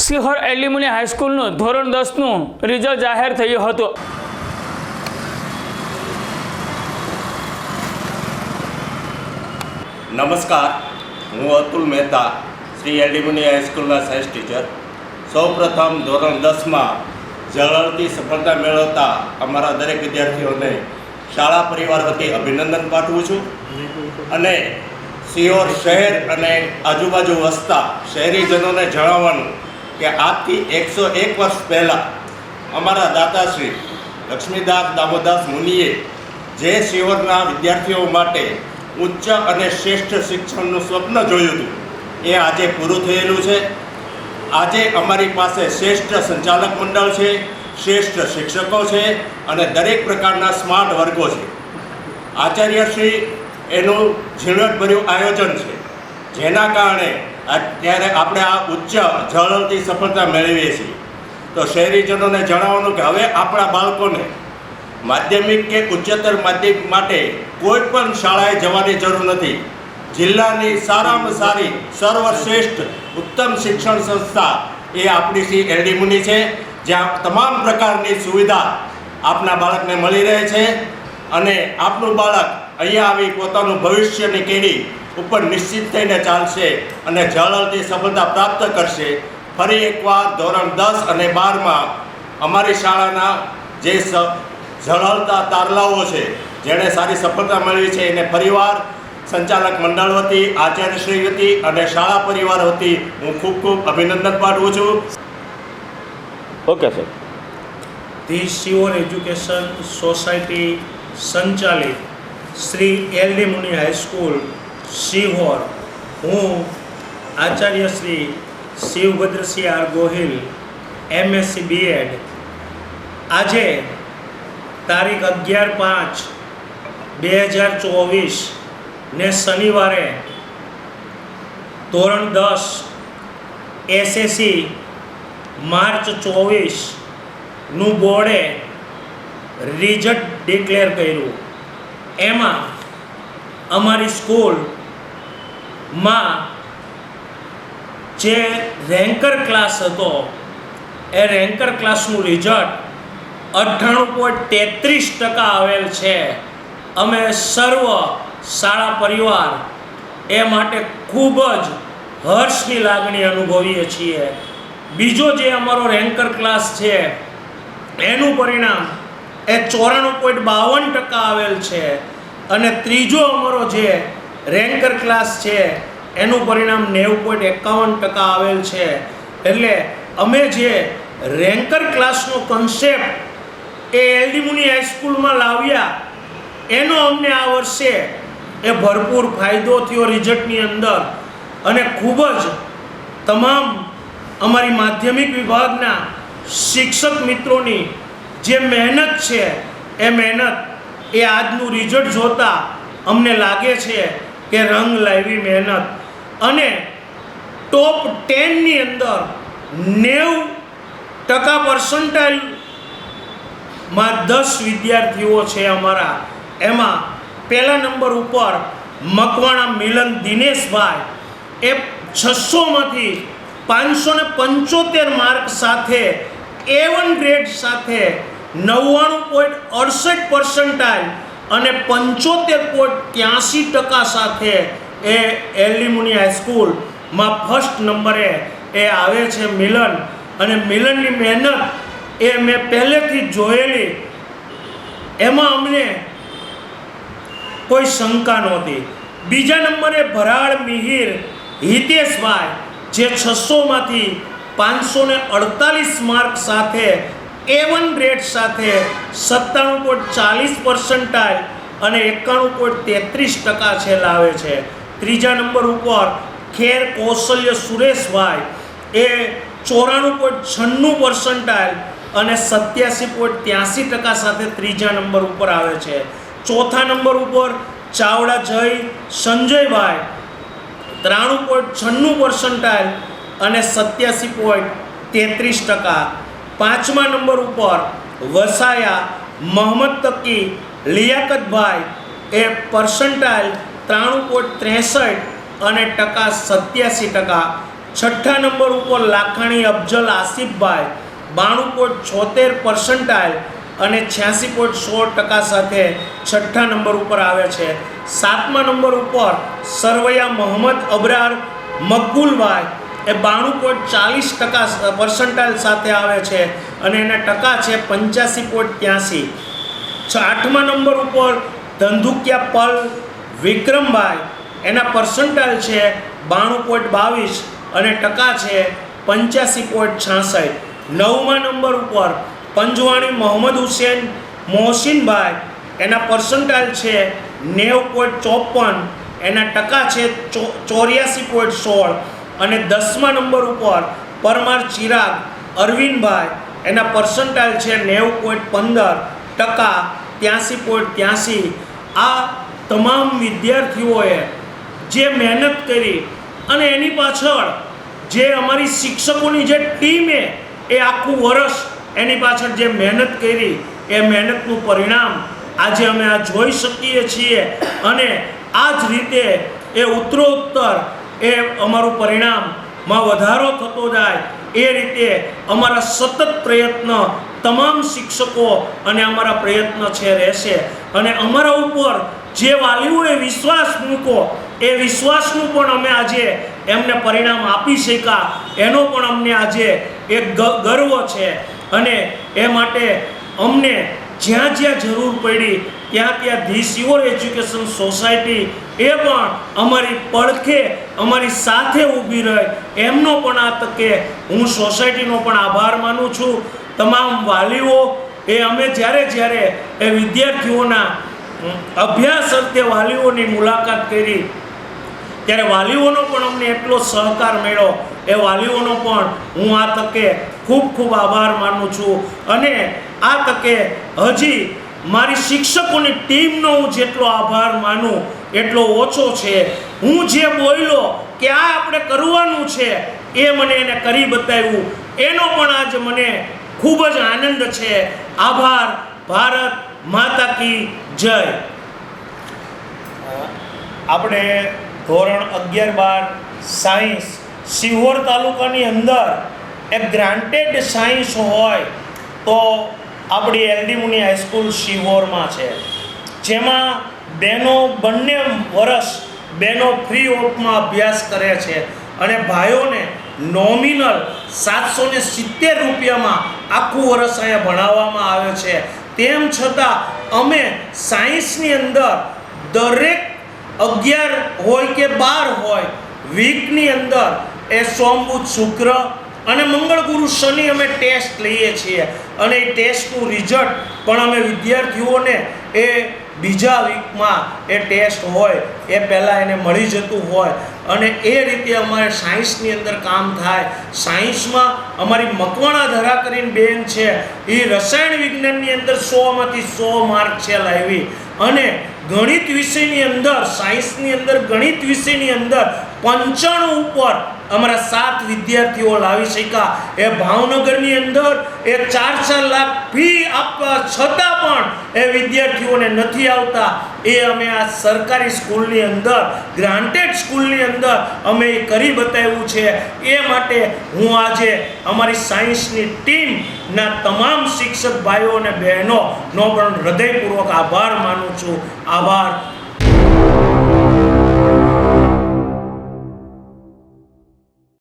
Sihor alumni હાઈસ્કૂલનું ધોરણ 10નું result જાહેર થયું હતું. નમસ્કાર, હું અતુલ મહેતા, શ્રી એલ્યુમિની હાઈસ્કૂલના સાયન્સ ટીચર. સૌપ્રથમ ધોરણ 10માં ઝળહળતી સફળતા મેળવતા અમારા દરેક વિદ્યાર્થીઓને શાળા પરિવાર વતી અભિનંદન પાઠવું છું અને સિહોર શહેર અને આજુબાજુ વસતા શહેરીજનોને જણાવવાનું કે આજથી 101 વર્ષ પહેલાં અમારા દાતાશ્રી લક્ષ્મીદાસ દામોદાસ મુનિએ જે સિહોરના વિદ્યાર્થીઓ માટે ઉચ્ચ અને શ્રેષ્ઠ શિક્ષણનું સ્વપ્ન જોયું હતું એ આજે પૂરું થયેલું છે. આજે અમારી પાસે શ્રેષ્ઠ સંચાલક મંડળ છે, શ્રેષ્ઠ શિક્ષકો છે અને દરેક પ્રકારના સ્માર્ટ વર્ગો છે. આચાર્યશ્રી એનું ઝીણવટભર્યું આયોજન છે, જેના કારણે અત્યારે આપણે આ ઉચ્ચ ઝળહળતી સફળતા મેળવીએ છીએ. તો શહેરીજનોને જણાવવાનું કે હવે આપણા બાળકોને માધ્યમિક કે ઉચ્ચતર માધ્યમિક માટે કોઈ પણ શાળાએ જવાની જરૂર નથી. જિલ્લાની સારામાં સારી સર્વશ્રેષ્ઠ ઉત્તમ શિક્ષણ સંસ્થા એ આપણી શ્રી એલ્યુમિની છે, જ્યાં તમામ પ્રકારની સુવિધા આપના બાળકને મળી રહે છે અને આપનું બાળક અહીંયા આવી પોતાનું ભવિષ્યની કેડી ઉપર નિશ્ચિત થઈને ચાલશે અને ઝળહળતી સફળતા પ્રાપ્ત કરશે. ફરી એકવાર ધોરણ 10 અને 12માં અમારી શાળાના જે ઝળહળતા તારલાઓ છે, જેણે સારી સફળતા મેળવી છે, એને ફરીવાર સંચાલક મંડળ વતી, આચાર્યશ્રી વતી અને શાળા પરિવાર વતી હું ખૂબ ખૂબ અભિનંદન પાઠવું છું. Okay sir. The Sihor education society સંચાલિત શ્રી એલ્યુમિની હાઈસ્કૂલ સિહોર, હું આચાર્ય Shri Shivbhadrasinh R Gohil, MSc BEd, આજે તારીખ 11/5/2024 ને શનિવારે ધોરણ 10 SSC માર્ચ 24નું બોર્ડે રિઝલ્ટ ડિક્લેર કર્યું. એમાં અમારી સ્કૂલમાં જે રેન્કર ક્લાસ હતો એ રેન્કર ક્લાસનું રિઝલ્ટ 98.33% આવેલ છે. અમે સર્વ શાળા પરિવાર એ માટે ખૂબ જ હર્ષની લાગણી અનુભવીએ છીએ. બીજો જે અમારો રેન્કર ક્લાસ છે એનું પરિણામ એ 94.52% આવેલ છે અને ત્રીજો અમારો જે રેન્કર ક્લાસ છે એનું પરિણામ 90.51% આવેલ છે. એટલે અમે જે રેન્કર ક્લાસનો કન્સેપ્ટ એ એલ્યુમિની હાઈસ્કૂલમાં લાવ્યા એનો અમને આ વર્ષે એ ભરપૂર ફાયદો થયો રિઝલ્ટની અંદર અને ખૂબ જ તમામ અમારી માધ્યમિક વિભાગના શિક્ષક મિત્રોની જે મહેનત છે એ મહેનત એ આજનું રિઝલ્ટ જોતાં અમને લાગે છે કે રંગ લાવી મહેનત. અને ટોપ 10ની અંદર 90% પર્સન્ટાઇલમાં 10 વિદ્યાર્થીઓ છે અમારા. એમાં પહેલા નંબર ઉપર મકવાણા મિલન દિનેશભાઈ, એ 600માંથી 575 માર્ક સાથે A1 ગ્રેડ સાથે 99.68% અને 75.83% સાથે એ એલ્યુમિની હાઈસ્કૂલમાં ફર્સ્ટ નંબરે એ આવે છે મિલન. અને મિલનની મહેનત એ મેં પહેલેથી જ જોયેલી, એમાં અમને કોઈ શંકા નહોતી. બીજા નંબરે ભરાડ મિહિર હિતેશભાઈ, જે 600માંથી 548 માર્ક સાથે A1 ગ્રેડ સાથે 97.40% અને 91.33% છે લાવે છે. ત્રીજા નંબર ઉપર ખેર કૌશલ્ય સુરેશભાઈ, એ 94.96% અને 87.83% સાથે ત્રીજા નંબર ઉપર આવે છે. ચોથા નંબર ઉપર ચાવડા જય સંજયભાઈ, 93.96% અને 87.33%. પાંચમા નંબર ઉપર વસાયા મોહમ્મદ તકી લિયાકતભાઈ, એ પર્સન્ટાઇલ 93.63 અને ટકા 87%. છઠ્ઠા નંબર ઉપર લાખાણી અફજલ આસિફભાઈ 92.76% અને 86.16% સાથે છઠ્ઠા નંબર ઉપર આવે છે. સાતમા નંબર ઉપર સરવૈયા મોહમ્મદ અબરાર મકબૂલભાઈ એ 92.40% સાથે આવે છે અને એના ટકા છે 85.83. આઠમા નંબર ઉપર ધંધુકિયા પલ વિક્રમભાઈ, એના પર્સન્ટાઇલ છે 92.22 અને ટકા છે 85.66. નવમા નંબર ઉપર પંજવાણી મોહમ્મદ હુસેન મોહસિનભાઈ, એના પર્સન્ટાઇલ છે 90.54, એના ટકા છે 84.16. અને દસમા નંબર ઉપર પરમાર ચિરાગ અરવિંદભાઈ, એના પર્સન્ટાઇલ છે 90.15, ટકા 83.83. આ તમામ વિદ્યાર્થીઓએ જે મહેનત કરી અને એની પાછળ જે અમારી શિક્ષકોની જે ટીમે એ આખું વર્ષ એની પાછળ જે મહેનત કરી એ મહેનતનું પરિણામ આજે અમે આ જોઈ શકીએ છીએ. અને આ જ રીતે એ ઉત્તરોત્તર એ અમારું પરિણામમાં વધારો થતો જાય એ રીતે અમારા સતત પ્રયત્ન તમામ શિક્ષકો અને અમારા પ્રયત્ન છે રહેશે. અને અમારા ઉપર જે વાલીઓએ વિશ્વાસ મૂકો એ વિશ્વાસનું પણ અમે આજે એમને પરિણામ આપી શક્યા એનો પણ અમને આજે એક ગર્વ છે. અને એ માટે અમને જ્યાં જ્યાં જરૂર પડી ત્યાં ધીસ યોર એજ્યુકેશન સોસાયટી એ પણ અમારી પડખે અમારી સાથે ઊભી રહે એમનો પણ આ તકે હું સોસાયટીનો પણ આભાર માનું છું. તમામ વાલીઓ એ અમે જ્યારે એ વિદ્યાર્થીઓના અભ્યાસ અર્થે વાલીઓની મુલાકાત કરી ત્યારે વાલીઓનો પણ અમને એટલો સહકાર મળ્યો. એ વાલીઓનો પણ હું આ તકે ખૂબ આભાર માનું છું. અને આ તકે હજી મારી શિક્ષકોની ટીમનો હું જેટલો આભાર માનું એટલો ઓછો છે. હું જે બોલ્યો કે આ આપણે કરવાનું છે એ મને એને કરી બતાવ્યું એનો પણ આજ મને ખૂબ જ આનંદ છે. આભાર. ભારત માતા કી જય. આપણે ધોરણ 11-12 સાયન્સ સિહોર તાલુકાની અંદર એક ગ્રાન્ટેડ સાયન્સ હોય તો આપણી એલડી મુની હાઈસ્કૂલ સિહોરમાં છે, જેમાં બહેનો બંને વર્ષ બહેનો ફ્રી ઓફમાં અભ્યાસ કરે છે અને ભાઈઓને નોમિનલ 770 રૂપિયામાં આખું વર્ષ અહીંયા ભણાવવામાં આવે છે. તેમ છતાં અમે સાયન્સની અંદર દરેક 11 હોય કે 12 હોય વીકની અંદર એ સોમ બુધ શુક્ર અને મંગળ ગુરુ શનિ અમે ટેસ્ટ લઈએ છીએ. અને એ ટેસ્ટનું રિઝલ્ટ પણ અમે વિદ્યાર્થીઓને એ બીજા વીકમાં એ ટેસ્ટ હોય એ પહેલાં એને મળી જતું હોય. અને એ રીતે અમારે સાયન્સની અંદર કામ થાય. સાયન્સમાં અમારી મકવાણા ધરા કરીને બેન છે એ રસાયણ વિજ્ઞાનની અંદર 100માંથી 100 માર્ક છે લાવી. અને ગણિત વિષયની અંદર સાયન્સની અંદર ગણિત વિષયની અંદર 95 ઉપર અમારા 7 વિદ્યાર્થીઓ લાવી શક્યા. એ ભાવનગરની અંદર એ 4 લાખ ફી આપવા છતાં પણ એ વિદ્યાર્થીઓને નથી આવતા. એ અમે આ સરકારી સ્કૂલની અંદર ગ્રાન્ટેડ સ્કૂલની અંદર અમે એ કરી બતાવ્યું છે. એ માટે હું આજે અમારી સાયન્સની ટીમના તમામ શિક્ષક ભાઈઓ અને બહેનોનો પણ હૃદયપૂર્વક આભાર માનું છું. આભાર.